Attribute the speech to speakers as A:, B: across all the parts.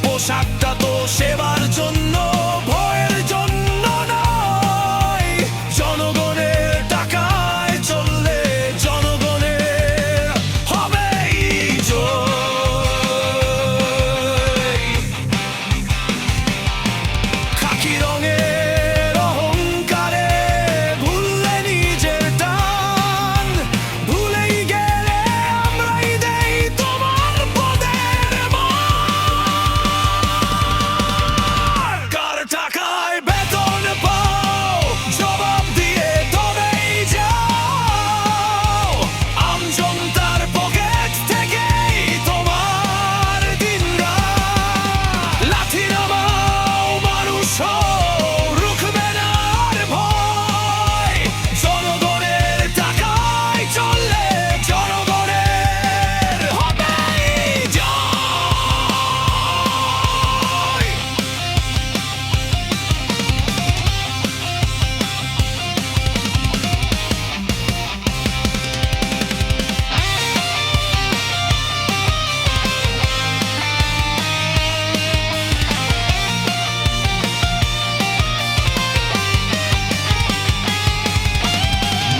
A: পোশাকটা তো সেবার জন্য, ভয়ের জন্য নয়। জনগণের টাকায় চললে জনগণের হবেই জয়। খাকি রঙের অহংকারে ভুললে নিজের টান, ভুলেই গেলে আমরাই দেই তোমার পদের মান। কার টাকায় বেতন পাও, জবাব দিয়ে তবেই যাও। আমজনতার পকেট থেকেই তোমার দিনরাত। লাথি নামাও, মানুষ রুখবে না আর ভয়। জনগণের টাকায় চললে জনগণের হবেই জয়।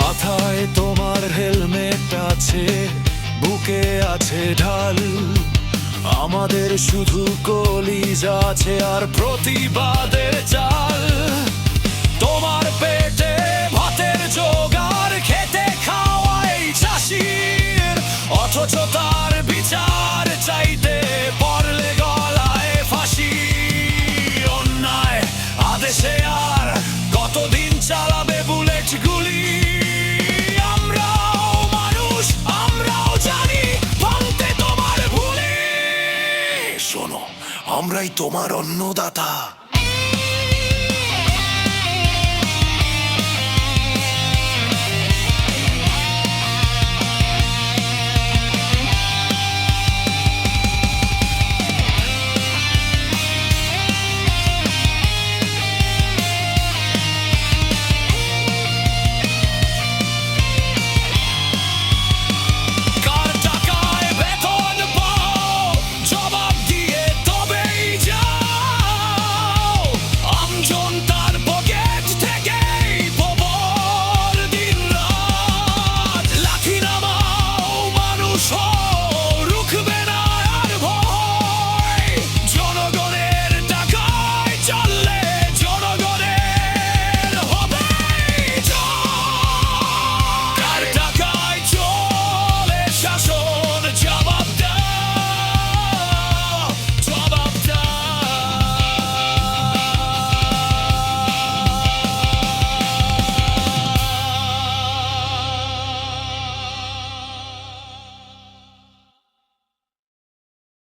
A: মাথায় তোমার হেলমেট আছে, বুকে আছে ঢাল। আমাদের শুধু কলিজা আছে আর প্রতিবাদের চাল। তোমার পেটে ভাতের জোগাড়, খেতে খাওয়াই চাষির, অথচ তার বিচার চাইতে পড়লে গলায় ফাঁসি। অন্যায় আদেশে আর কতদিন চালাবে বুলেট গুলি? আমরাও মানুষ, আমরাও জানি ভাঙতে তোমার ভুলি। শোনো, আমরাই তোমার অন্নদাতা।